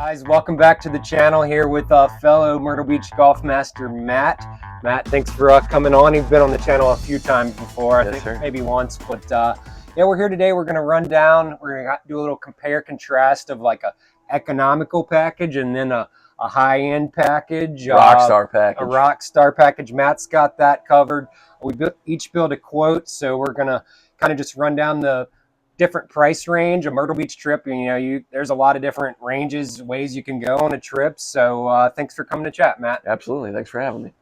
Guys, welcome back to the channel here with fellow Myrtle Beach golf master Matt. Matt, thanks for coming on. You've been on the channel a few times before, I think maybe once, but yeah, we're here today. We're going to run down, we're going to do a little compare contrast of like a economical package and then a high-end package. Rockstar package. A Rockstar package. Matt's got that covered. We each build a quote, so we're going to kind of just run down the different price range. A Myrtle Beach trip, there's a lot of different ranges, ways you can go on a trip. So thanks for coming to chat, Matt. Absolutely. Thanks for having me.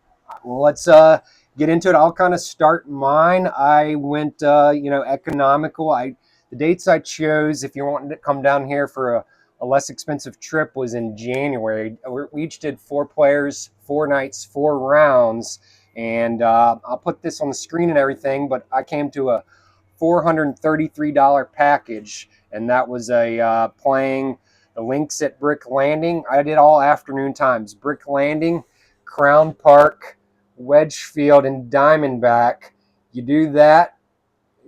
Well, let's get into it. I'll kind of start mine. I went, economical. The dates I chose, if you want to come down here for a less expensive trip, was in January. We each did 4 players, 4 nights, 4 rounds. And I'll put this on the screen and everything, but I came to a $433 package, and that was a playing the links at Brick Landing. I did all afternoon times: Brick Landing, Crown Park, Wedgefield, and Diamondback. You do that,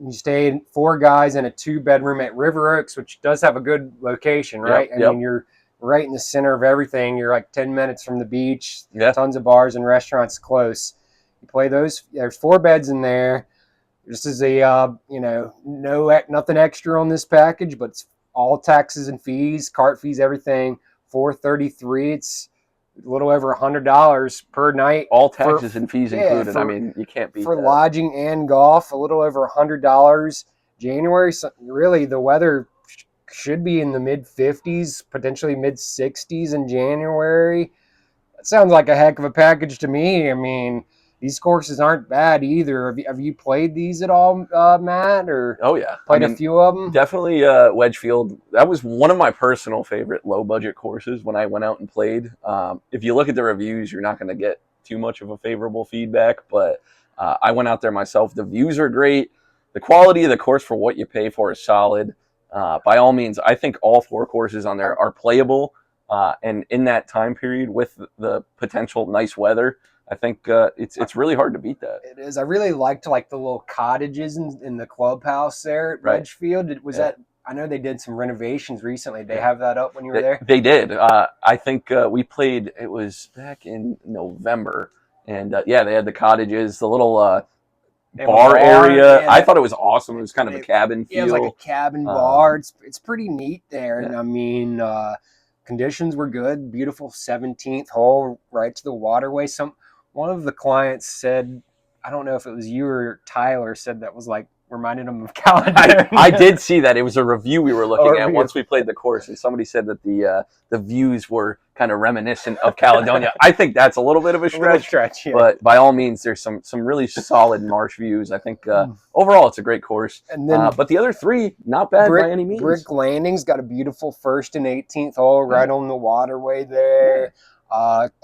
you stayed 4 guys in a 2-bedroom at River Oaks, which does have a good location, right? Yep. I mean, you're right in the center of everything. You're like 10 minutes from the beach. Yeah. Tons of bars and restaurants close. You play those. There's 4 beds in there. This is a, nothing extra on this package, but it's all taxes and fees, cart fees, everything. $433. It's a little over $100 per night. All taxes and fees included. I mean, you can't beat for that. Lodging and golf, a little over $100. January, so really, the weather should be in the mid-50s, potentially mid-60s in January. That sounds like a heck of a package to me. I mean, these courses aren't bad either. Have you played these at all, Matt? Or oh yeah, played a few of them. Definitely Wedgefield. That was one of my personal favorite low budget courses when I went out and played. If you look at the reviews, you're not going to get too much of a favorable feedback. But I went out there myself. The views are great. The quality of the course for what you pay for is solid. By all means, I think all 4 courses on there are playable. And in that time period, with the potential nice weather, I think it's really hard to beat that. It is. I really liked the little cottages in the clubhouse there at Wedgefield. Was that? I know they did some renovations recently. Did they have that up when you were there? They did. I think we played. It was back in November, and they had the cottages, the little bar area. I thought it was awesome. It was kind of a cabin feel. Yeah, it was like a cabin bar. It's pretty neat there, and I mean, conditions were good. Beautiful 17th hole, right to the waterway. One of the clients said, I don't know if it was you or Tyler, said that was like reminded him of Caledonia. I did see that. It was a review we were looking at once we played the course, and somebody said that the views were kind of reminiscent of Caledonia. I think that's a little bit of a stretch, yeah. But by all means, there's some really solid marsh views. I think overall it's a great course. And then, but the other 3, not bad by any means. Brick Landing's got a beautiful 1st and 18th hole right on the waterway there.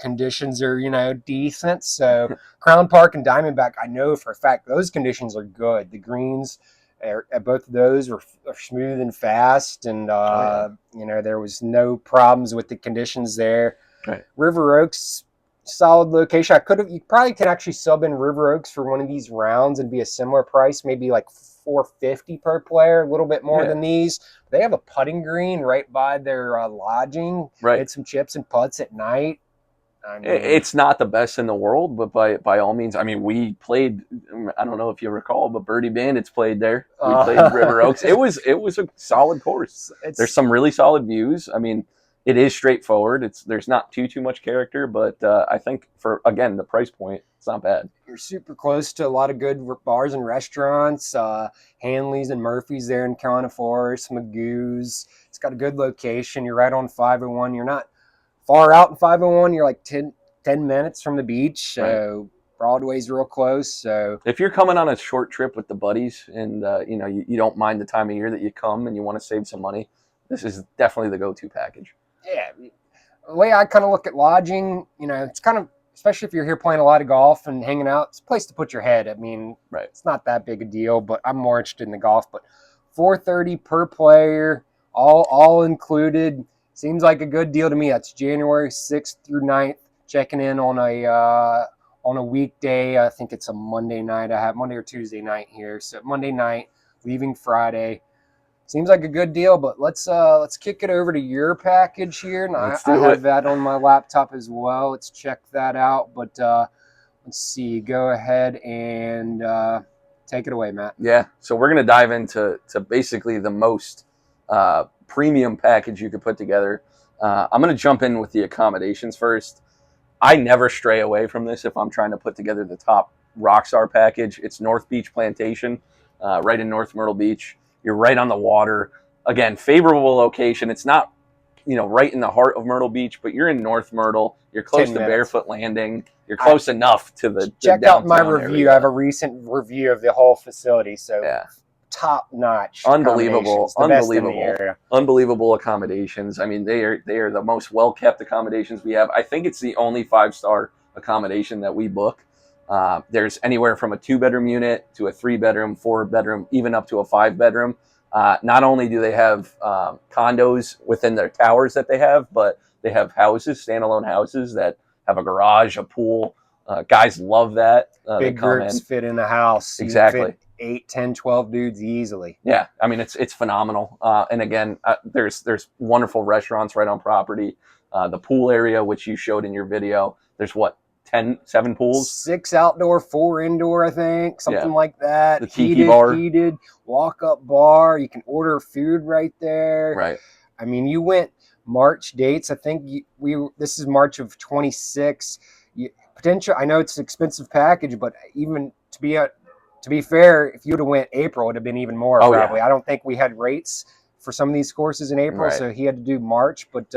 Conditions are, decent. So Crown Park and Diamondback, I know for a fact those conditions are good. The greens at both of those are smooth and fast, and there was no problems with the conditions there. Right. River Oaks, solid location. You probably could actually sub in River Oaks for one of these rounds and be a similar price, maybe like $450 per player, a little bit more than these. They have a putting green right by their lodging. Right. Hit some chips and putts at night. I mean, it's not the best in the world, but by all means, I mean, we played. I don't know if you recall, but Birdie Bandits played there. We played River Oaks. It was a solid course. There's some really solid views. I mean, it is straightforward. There's not too much character, but I think for, again, the price point, it's not bad. You're super close to a lot of good bars and restaurants. Hanley's and Murphy's there in Carolina Forest, Magoo's. It's got a good location. You're right on 501. You're not far out in 501. You're like 10 minutes from the beach. So Broadway's real close. So if you're coming on a short trip with the buddies and you don't mind the time of year that you come and you want to save some money, this is definitely the go-to package. Yeah, the way I kind of look at lodging, it's kind of, especially if you're here playing a lot of golf and hanging out, it's a place to put your head. I mean, it's not that big a deal, but I'm more interested in the golf. But $430 per player, all included, seems like a good deal to me. That's January 6th through 9th. Checking in on a weekday. I think it's a Monday night. I have Monday or Tuesday night here. So Monday night, leaving Friday. Seems like a good deal, but let's kick it over to your package here, and Let's I do have it. that on my laptop as well. Let's check that out. But let's see. Go ahead and take it away, Matt. Yeah, so we're gonna dive into basically the most premium package you could put together. I'm gonna jump in with the accommodations first. I never stray away from this if I'm trying to put together the top Rockstar package. It's North Beach Plantation, right in North Myrtle Beach. You're right on the water. Again, favorable location. It's not, right in the heart of Myrtle Beach, but you're in North Myrtle. You're close 10 to minutes. Barefoot Landing. You're close enough to the Check out my downtown review. I have area. a recent review of the whole facility, so Yeah. top notch. Unbelievable, The best in the area. unbelievable accommodations. I mean, they are the most well kept accommodations we have. I think it's the only 5-star accommodation that we book. There's anywhere from a 2-bedroom unit to a 3-bedroom, 4-bedroom, even up to a 5-bedroom. Not only do they have condos within their towers that they have, but they have houses, standalone houses that have a garage, a pool. Guys love that. They Big come groups in. fit in the house. Exactly. You can fit 8, 10, 12 dudes easily. Yeah, I mean it's phenomenal. And again, there's wonderful restaurants right on property. The pool area, which you showed in your video, there's what 7 pools. 6 outdoor, 4 indoor, I think, something like that. The tiki bar. Heated walk-up bar. You can order food right there. Right. I mean, you went March dates. I think this is March of 26. Potential. I know it's an expensive package, but even to be fair, if you would have went April, it would have been even more probably. Yeah. I don't think we had rates for some of these courses in April, so he had to do March. But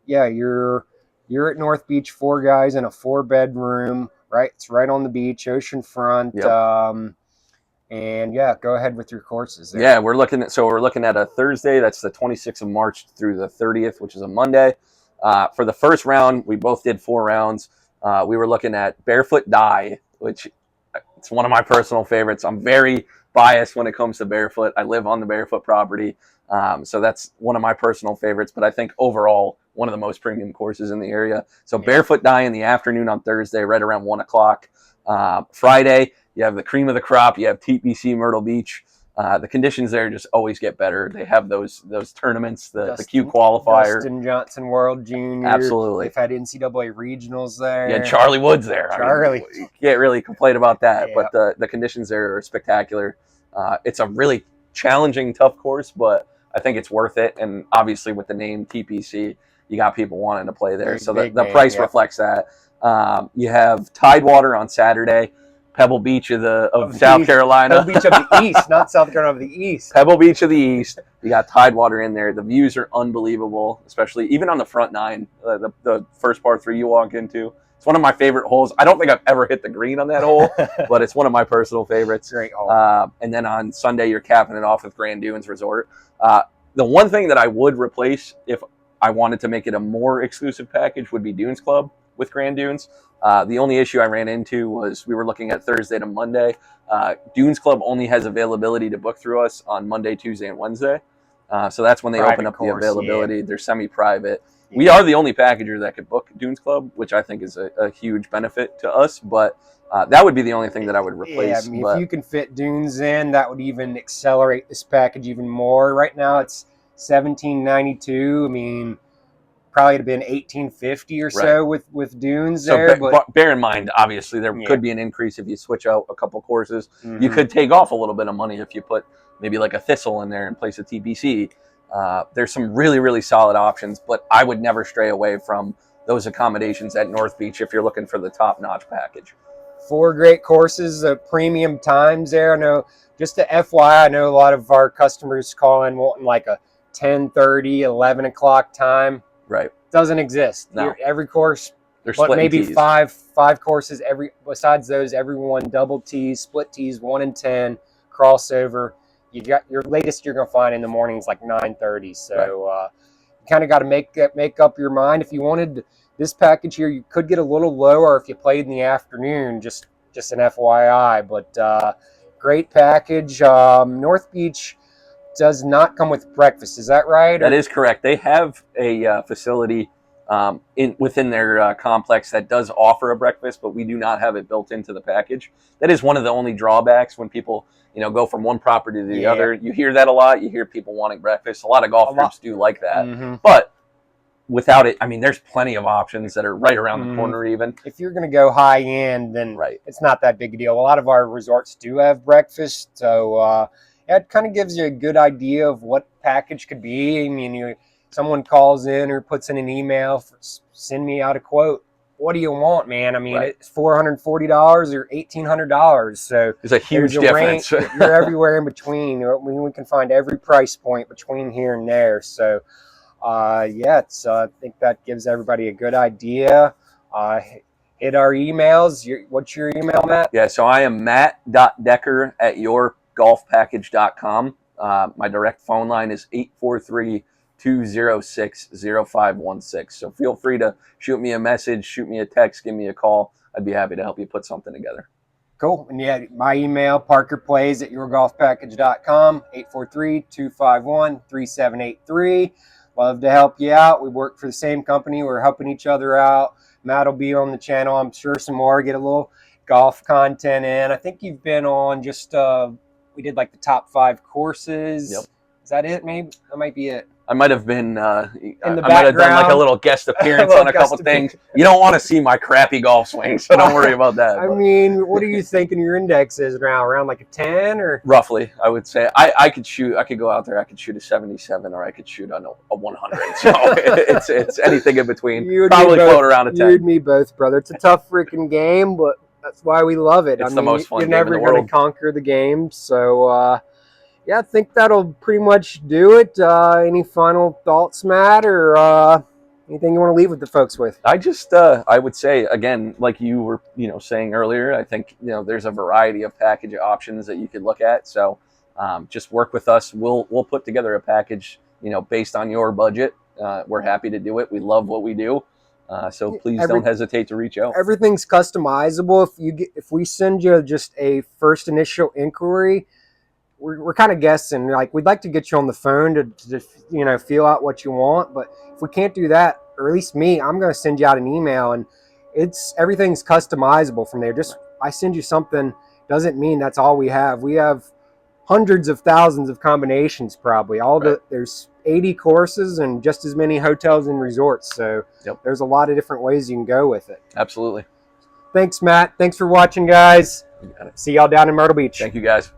yeah, you're at North Beach, 4 guys in a 4-bedroom. Right, it's right on the beach, ocean front. Yep. And yeah, go ahead with your courses there. Yeah, we're looking at a Thursday. That's the 26th of March through the 30th, which is a Monday. For the first round, we both did 4 rounds. We were looking at Barefoot Die, which it's one of my personal favorites. I'm very biased when it comes to Barefoot. I live on the Barefoot property, so that's one of my personal favorites. But I think overall, one of the most premium courses in the area. So Barefoot Die in the afternoon on Thursday, right around 1 o'clock. Friday, you have the cream of the crop. You have TPC Myrtle Beach. The conditions there just always get better. They have those tournaments, the Q qualifier. Dustin Johnson World Junior. Absolutely. They've had NCAA regionals there. Yeah, Charlie Wood's there. Charlie. I mean, you can't really complain about that, but the conditions there are spectacular. It's a really challenging, tough course, but I think it's worth it. And obviously with the name TPC, you got people wanting to play there. So the price reflects that. You have Tidewater on Saturday. Pebble Beach of South Carolina. Pebble Beach of the East, not South Carolina, of the East. Pebble Beach of the East. You got Tidewater in there. The views are unbelievable, especially even on the front 9, the first par 3 you walk into. It's one of my favorite holes. I don't think I've ever hit the green on that hole, but it's one of my personal favorites. Great hole. And then on Sunday, you're capping it off with Grand Dunes Resort. The one thing that I would replace if I wanted to make it a more exclusive package would be Dunes Club with Grand Dunes. The only issue I ran into was we were looking at Thursday to Monday. Dunes Club only has availability to book through us on Monday, Tuesday, and Wednesday. So that's when they open up the availability. They're semi-private. Yeah. We are the only packager that could book Dunes Club, which I think is a huge benefit to us. But that would be the only thing that I would replace. Yeah, I mean, if you can fit Dunes in, that would even accelerate this package even more. Right now, it's $1,792. I mean, probably have been $1,850 or so with Dunes there. But bear in mind, obviously, there could be an increase if you switch out a couple courses. Mm-hmm. You could take off a little bit of money if you put maybe like a Thistle in there in place of TPC. There's some really, really solid options, but I would never stray away from those accommodations at North Beach if you're looking for the top-notch package. 4 great courses, premium times there. I know, just to FYI, I know a lot of our customers call in wanting like a 10:30, 11 o'clock time. Right. Doesn't exist. No. Every course, but maybe tees. five courses. Besides those, everyone double tees, split tees, 1 and 10, crossover. You got your latest you're gonna find in the morning is like 9:30. So you kind of got to make up your mind. If you wanted this package here, you could get a little lower if you played in the afternoon. Just an FYI. But great package. North Beach does not come with breakfast. Is that right? That is correct. They have a facility within their complex that does offer a breakfast, but we do not have it built into the package. That is one of the only drawbacks when people go from one property to the other. You hear that a lot. You hear people wanting breakfast. A lot of golf groups do like that, but without it, I mean, there's plenty of options that are right around the corner. Even if you're going to go high end, then it's not that big a deal. A lot of our resorts do have breakfast, so it kind of gives you a good idea of what package could be. I mean, someone calls in or puts in an email, send me out a quote. What do you want, man? I mean, it's $440 or $1,800. So there's a huge difference. You're everywhere in between. We can find every price point between here and there. So, I think that gives everybody a good idea. Hit our emails. What's your email, Matt? Yeah, so I am matt.decker@yourgolfpackage.com. My direct phone line is 843-206-0516. So feel free to shoot me a message, shoot me a text, give me a call. I'd be happy to help you put something together. Cool. And my email, parkerplays@yourgolfpackage.com, 843-251-3783. Love to help you out. We work for the same company. We're helping each other out. Matt will be on the channel. I'm sure some more. Get a little golf content in. I think you've been on we did like the top 5 courses. Yep. Is that it? Maybe that might be it. I might have been I might have done like a little guest appearance on a couple things. You don't want to see my crappy golf swing, so don't worry about that. I mean, what are you thinking your index is now? Around like a 10 or? Roughly, I would say. I could go out there, I could shoot a 77 or I could shoot a 100. So it's anything in between. Probably float around a 10. You and me both, brother. It's a tough freaking game, but that's why we love it. It's the most fun game in the world. You're never going to conquer the game, so I think that'll pretty much do it. Any final thoughts, Matt, or anything you want to leave with the folks with? I would say, again, like you were, saying earlier, I think, there's a variety of package options that you could look at. So just work with us. We'll put together a package, based on your budget. We're happy to do it. We love what we do. So please don't hesitate to reach out. Everything's customizable. If we send you just a first initial inquiry, we're kind of guessing. Like, we'd like to get you on the phone to feel out what you want, but if we can't do that, or at least me, I'm going to send you out an email, and everything's customizable from there. Just I send you something doesn't mean that's all we have. We have hundreds of thousands of combinations, probably. There's 80 courses and just as many hotels and resorts, so there's a lot of different ways you can go with it. Absolutely. Thanks, Matt. Thanks for watching, guys. See y'all down in Myrtle Beach. Thank you, guys.